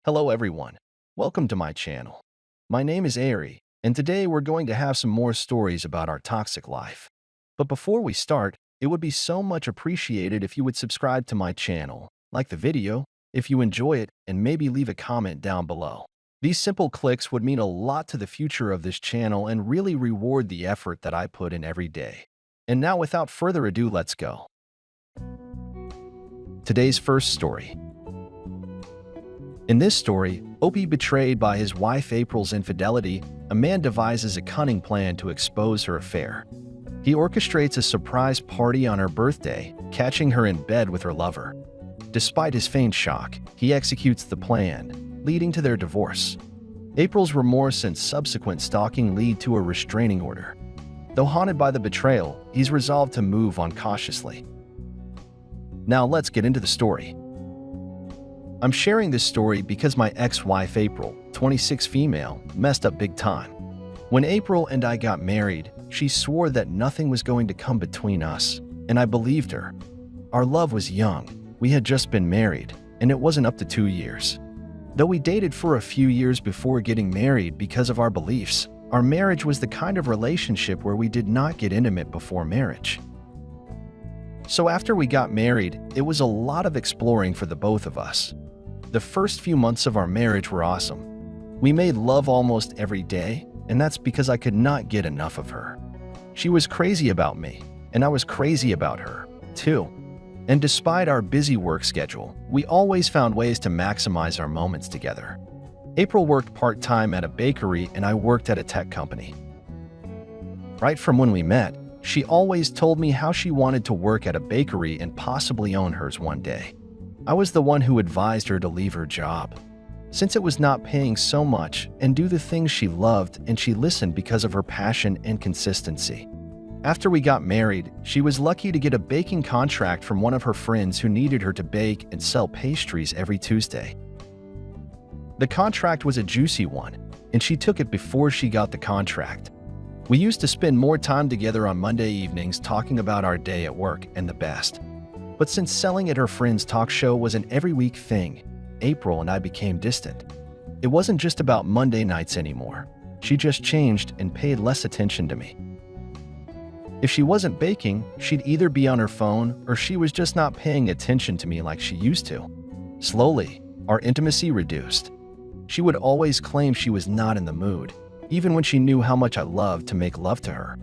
Hello everyone, welcome to my channel. My name is Ari, and today we're going to have some more stories about our toxic life. But before we start, it would be so much appreciated if you would subscribe to my channel, like the video, if you enjoy it, and maybe leave a comment down below. These simple clicks would mean a lot to the future of this channel and really reward the effort that I put in every day. And now without further ado, let's go. Today's first story. In this story, Opie, betrayed by his wife April's infidelity, a man devises a cunning plan to expose her affair. He orchestrates a surprise party on her birthday, catching her in bed with her lover. Despite his feigned shock, he executes the plan, leading to their divorce. April's remorse and subsequent stalking lead to a restraining order. Though haunted by the betrayal, he's resolved to move on cautiously. Now let's get into the story. I'm sharing this story because my ex-wife April, 26 female, messed up big time. When April and I got married, she swore that nothing was going to come between us, and I believed her. Our love was young, we had just been married, and it wasn't up to 2 years. Though we dated for a few years before getting married because of our beliefs, our marriage was the kind of relationship where we did not get intimate before marriage. So after we got married, it was a lot of exploring for the both of us. The first few months of our marriage were awesome. We made love almost every day, and that's because I could not get enough of her. She was crazy about me, and I was crazy about her, too. And despite our busy work schedule, we always found ways to maximize our moments together. April worked part-time at a bakery, and I worked at a tech company. Right from when we met, she always told me how she wanted to work at a bakery and possibly own hers one day. I was the one who advised her to leave her job, since it was not paying so much, and do the things she loved, and she listened because of her passion and consistency. After we got married, she was lucky to get a baking contract from one of her friends who needed her to bake and sell pastries every Tuesday. The contract was a juicy one, and she took it before she got the contract. We used to spend more time together on Monday evenings talking about our day at work and the best. But since selling at her friend's talk show was an every-week thing, April and I became distant. It wasn't just about Monday nights anymore. She just changed and paid less attention to me. If she wasn't baking, she'd either be on her phone or she was just not paying attention to me like she used to. Slowly, our intimacy reduced. She would always claim she was not in the mood, even when she knew how much I loved to make love to her.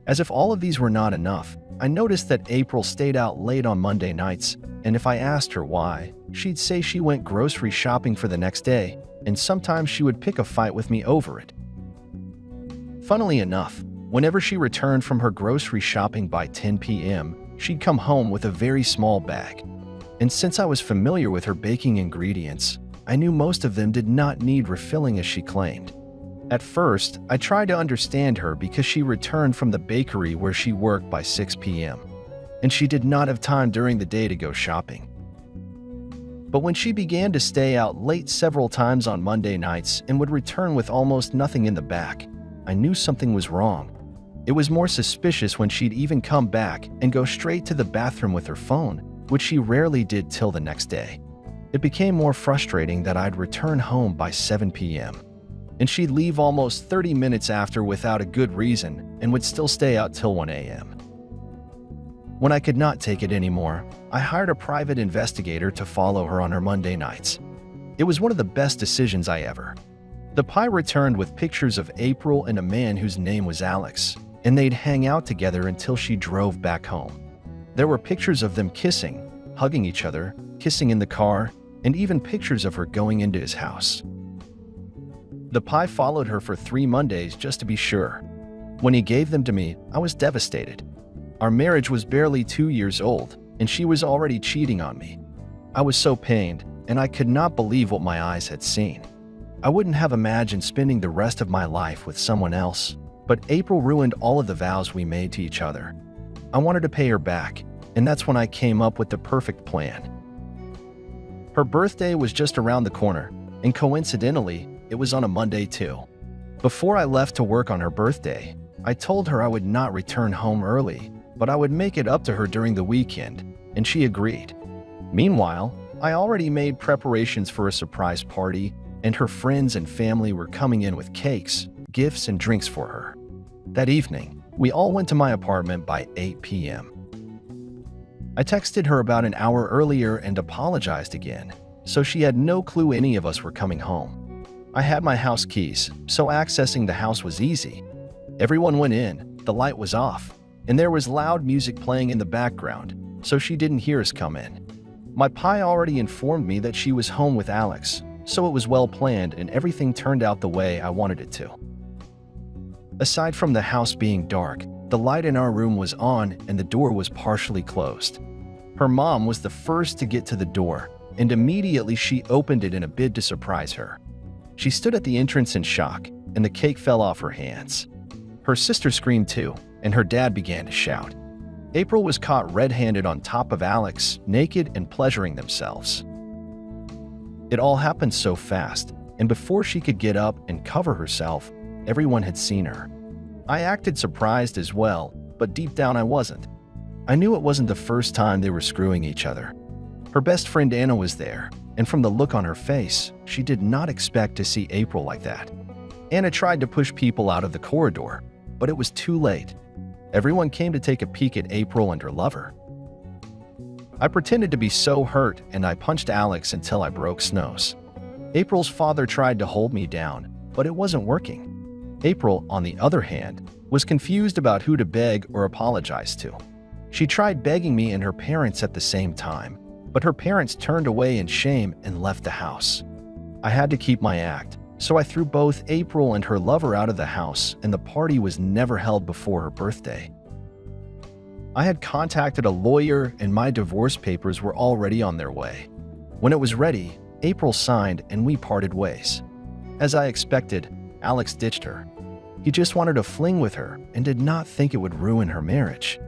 As if all of these were not enough, I noticed that April stayed out late on Monday nights, and if I asked her why, she'd say she went grocery shopping for the next day, and sometimes she would pick a fight with me over it. Funnily enough, whenever she returned from her grocery shopping by 10 p.m., she'd come home with a very small bag. And since I was familiar with her baking ingredients, I knew most of them did not need refilling as she claimed. At first, I tried to understand her because she returned from the bakery where she worked by 6 p.m., and she did not have time during the day to go shopping. But when she began to stay out late several times on Monday nights and would return with almost nothing in the back, I knew something was wrong. It was more suspicious when she'd even come back and go straight to the bathroom with her phone, which she rarely did till the next day. It became more frustrating that I'd return home by 7 p.m., and she'd leave almost 30 minutes after without a good reason and would still stay out till 1 a.m. When I could not take it anymore, I hired a private investigator to follow her on her Monday nights. It was one of the best decisions I ever. The PI returned with pictures of April and a man whose name was Alex, and they'd hang out together until she drove back home. There were pictures of them kissing, hugging each other, kissing in the car, and even pictures of her going into his house. The PI followed her for 3 Mondays just to be sure. When he gave them to me, I was devastated. Our marriage was barely 2 years old, and she was already cheating on me. I was so pained, and I could not believe what my eyes had seen. I wouldn't have imagined spending the rest of my life with someone else, but April ruined all of the vows we made to each other. I wanted to pay her back, and that's when I came up with the perfect plan. Her birthday was just around the corner, and coincidentally, it was on a Monday too. Before I left to work on her birthday, I told her I would not return home early, but I would make it up to her during the weekend, and she agreed. Meanwhile, I already made preparations for a surprise party, and her friends and family were coming in with cakes, gifts, and drinks for her. That evening, we all went to my apartment by 8 p.m. I texted her about an hour earlier and apologized again, so she had no clue any of us were coming home. I had my house keys, so accessing the house was easy. Everyone went in, the light was off, and there was loud music playing in the background, so she didn't hear us come in. My pi already informed me that she was home with Alex, so it was well planned and everything turned out the way I wanted it to. Aside from the house being dark, the light in our room was on and the door was partially closed. Her mom was the first to get to the door, and immediately she opened it in a bid to surprise her. She stood at the entrance in shock, and the cake fell off her hands. Her sister screamed too, and her dad began to shout. April was caught red-handed on top of Alex, naked and pleasuring themselves. It all happened so fast, and before she could get up and cover herself, everyone had seen her. I acted surprised as well, but deep down I wasn't. I knew it wasn't the first time they were screwing each other. Her best friend Anna was there, and from the look on her face, she did not expect to see April like that. Anna tried to push people out of the corridor, but it was too late. Everyone came to take a peek at April and her lover. I pretended to be so hurt, and I punched Alex until I broke Snows. April's father tried to hold me down, but it wasn't working. April, on the other hand, was confused about who to beg or apologize to. She tried begging me and her parents at the same time, but her parents turned away in shame and left the house. I had to keep my act, so I threw both April and her lover out of the house, and the party was never held before her birthday. I had contacted a lawyer and my divorce papers were already on their way. When it was ready, April signed and we parted ways. As I expected, Alex ditched her. He just wanted a fling with her and did not think it would ruin her marriage.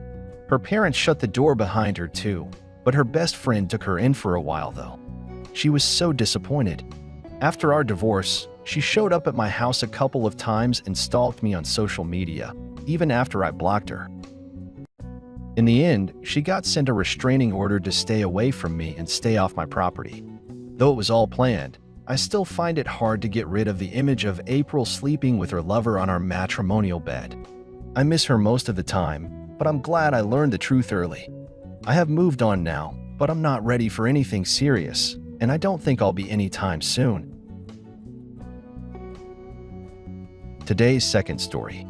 Her parents shut the door behind her too, but her best friend took her in for a while though. She was so disappointed. After our divorce, she showed up at my house a couple of times and stalked me on social media, even after I blocked her. In the end, she got sent a restraining order to stay away from me and stay off my property. Though it was all planned, I still find it hard to get rid of the image of April sleeping with her lover on our matrimonial bed. I miss her most of the time, but I'm glad I learned the truth early. I have moved on now, but I'm not ready for anything serious, and I don't think I'll be anytime soon. Today's second story.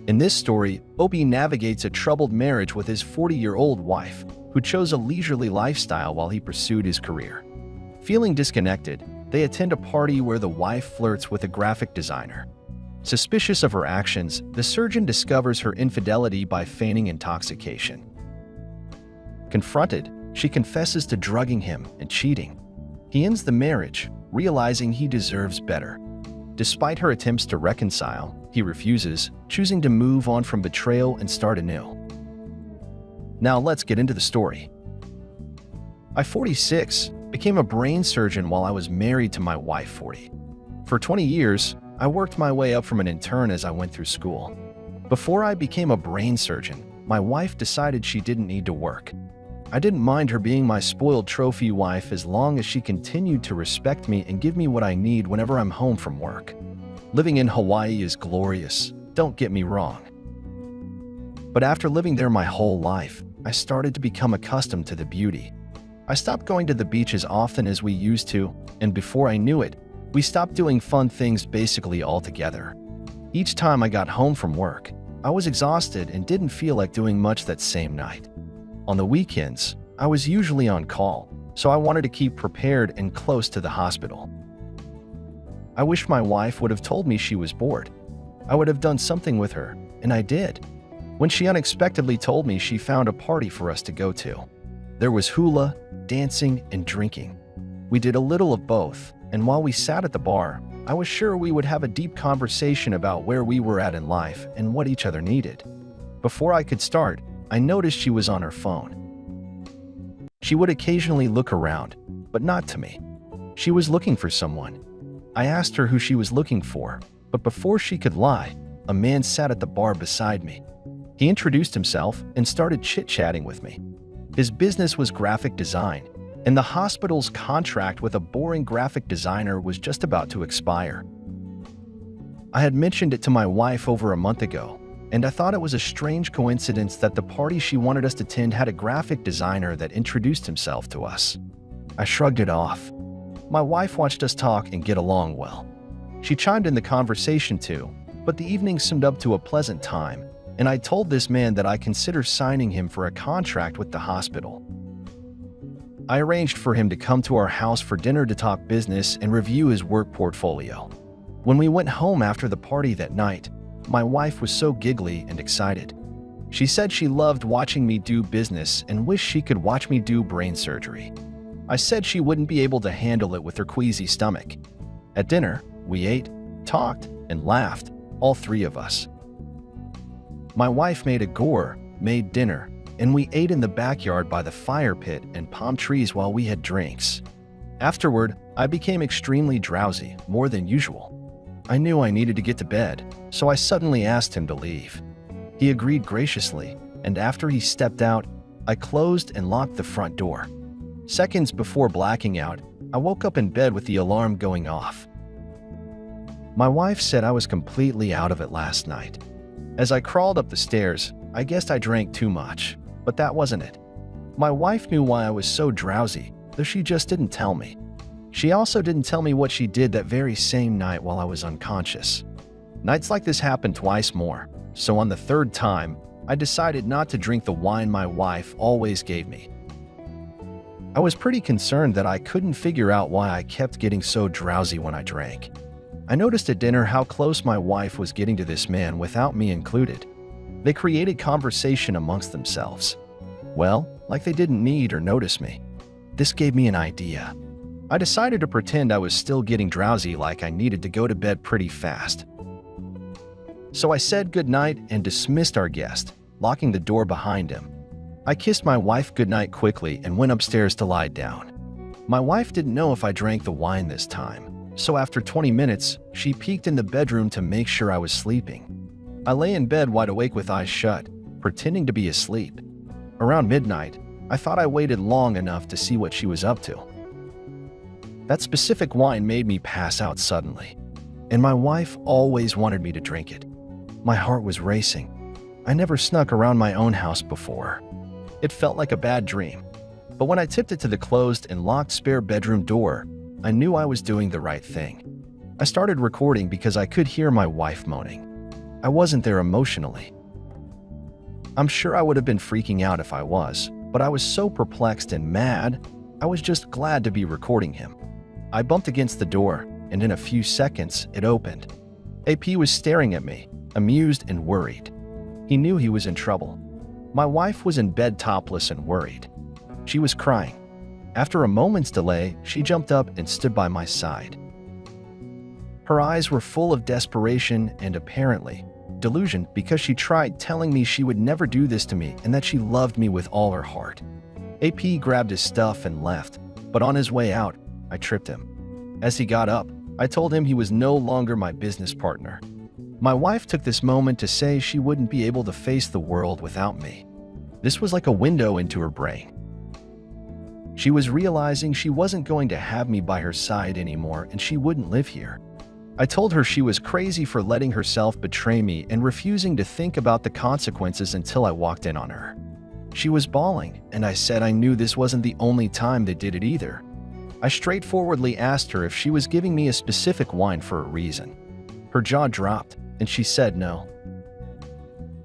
In this story, Opie navigates a troubled marriage with his 40-year-old wife, who chose a leisurely lifestyle while he pursued his career. Feeling disconnected, they attend a party where the wife flirts with a graphic designer. Suspicious of her actions, the surgeon discovers her infidelity by feigning intoxication. Confronted, she confesses to drugging him and cheating. He ends the marriage, realizing he deserves better. Despite her attempts to reconcile, he refuses, choosing to move on from betrayal and start anew. Now let's get into the story. I, 46, became a brain surgeon while I was married to my wife, 40. For 20 years, I worked my way up from an intern as I went through school. Before I became a brain surgeon, my wife decided she didn't need to work. I didn't mind her being my spoiled trophy wife as long as she continued to respect me and give me what I need whenever I'm home from work. Living in Hawaii is glorious, don't get me wrong. But after living there my whole life, I started to become accustomed to the beauty. I stopped going to the beach as often as we used to, and before I knew it, we stopped doing fun things basically altogether. Each time I got home from work, I was exhausted and didn't feel like doing much that same night. On the weekends, I was usually on call, so I wanted to keep prepared and close to the hospital. I wish my wife would have told me she was bored. I would have done something with her, and I did. When she unexpectedly told me she found a party for us to go to. There was hula, dancing, and drinking. We did a little of both, and while we sat at the bar, I was sure we would have a deep conversation about where we were at in life and what each other needed. Before I could start, I noticed she was on her phone. She would occasionally look around, but not to me. She was looking for someone. I asked her who she was looking for, but before she could lie, a man sat at the bar beside me. He introduced himself and started chit-chatting with me. His business was graphic design, and the hospital's contract with a boring graphic designer was just about to expire. I had mentioned it to my wife over a month ago, and I thought it was a strange coincidence that the party she wanted us to attend had a graphic designer that introduced himself to us. I shrugged it off. My wife watched us talk and get along well. She chimed in the conversation too, but the evening seemed up to a pleasant time, and I told this man that I consider signing him for a contract with the hospital. I arranged for him to come to our house for dinner to talk business and review his work portfolio. When we went home after the party that night, my wife was so giggly and excited. She said she loved watching me do business and wished she could watch me do brain surgery. I said she wouldn't be able to handle it with her queasy stomach. At dinner, we ate, talked, and laughed, all three of us. My wife made a gourmet dinner, and we ate in the backyard by the fire pit and palm trees while we had drinks. Afterward, I became extremely drowsy, more than usual. I knew I needed to get to bed, so I suddenly asked him to leave. He agreed graciously, and after he stepped out, I closed and locked the front door. Seconds before blacking out, I woke up in bed with the alarm going off. My wife said I was completely out of it last night. As I crawled up the stairs, I guessed I drank too much, but that wasn't it. My wife knew why I was so drowsy, though she just didn't tell me. She also didn't tell me what she did that very same night while I was unconscious. Nights like this happened twice more, so on the third time, I decided not to drink the wine my wife always gave me. I was pretty concerned that I couldn't figure out why I kept getting so drowsy when I drank. I noticed at dinner how close my wife was getting to this man without me included. They created conversation amongst themselves. Well, like they didn't need or notice me. This gave me an idea. I decided to pretend I was still getting drowsy like I needed to go to bed pretty fast. So I said goodnight and dismissed our guest, locking the door behind him. I kissed my wife goodnight quickly and went upstairs to lie down. My wife didn't know if I drank the wine this time, so after 20 minutes, she peeked in the bedroom to make sure I was sleeping. I lay in bed wide awake with eyes shut, pretending to be asleep. Around midnight, I thought I waited long enough to see what she was up to. That specific wine made me pass out suddenly, and my wife always wanted me to drink it. My heart was racing. I never snuck around my own house before. It felt like a bad dream, but when I tipped it to the closed and locked spare bedroom door, I knew I was doing the right thing. I started recording because I could hear my wife moaning. I wasn't there emotionally. I'm sure I would have been freaking out if I was, but I was so perplexed and mad, I was just glad to be recording him. I bumped against the door, and in a few seconds, it opened. AP was staring at me, amused and worried. He knew he was in trouble. My wife was in bed topless and worried. She was crying. After a moment's delay, she jumped up and stood by my side. Her eyes were full of desperation and apparently delusion because she tried telling me she would never do this to me and that she loved me with all her heart. AP grabbed his stuff and left, but on his way out, I tripped him. As he got up, I told him he was no longer my business partner. My wife took this moment to say she wouldn't be able to face the world without me. This was like a window into her brain. She was realizing she wasn't going to have me by her side anymore and she wouldn't live here. I told her she was crazy for letting herself betray me and refusing to think about the consequences until I walked in on her. She was bawling, and I said I knew this wasn't the only time they did it either. I straightforwardly asked her if she was giving me a specific wine for a reason. Her jaw dropped, and she said no.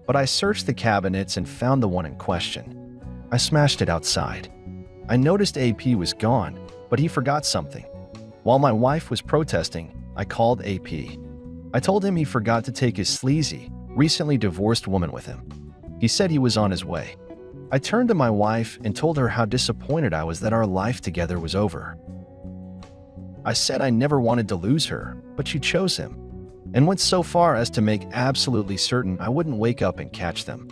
But I searched the cabinets and found the one in question. I smashed it outside. I noticed AP was gone, but he forgot something. While my wife was protesting, I called AP. I told him he forgot to take his sleazy, recently divorced woman with him. He said he was on his way. I turned to my wife and told her how disappointed I was that our life together was over. I said I never wanted to lose her, but she chose him, and went so far as to make absolutely certain I wouldn't wake up and catch them.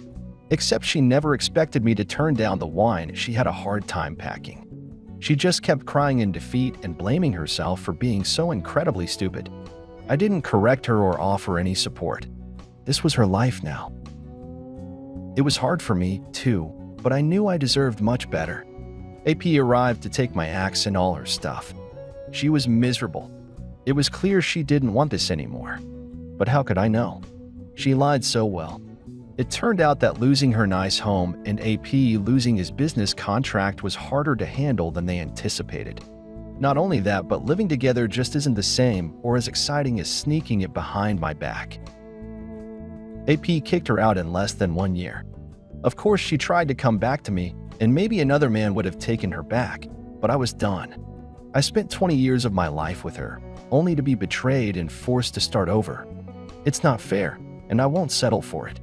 Except she never expected me to turn down the wine she had a hard time packing. She just kept crying in defeat and blaming herself for being so incredibly stupid. I didn't correct her or offer any support. This was her life now. It was hard for me, too, but I knew I deserved much better. AP arrived to take my axe and all her stuff. She was miserable. It was clear she didn't want this anymore. But how could I know? She lied so well. It turned out that losing her nice home and AP losing his business contract was harder to handle than they anticipated. Not only that, but living together just isn't the same or as exciting as sneaking it behind my back. AP kicked her out in less than 1 year. Of course, she tried to come back to me, and maybe another man would have taken her back, but I was done. I spent 20 years of my life with her, only to be betrayed and forced to start over. It's not fair, and I won't settle for it.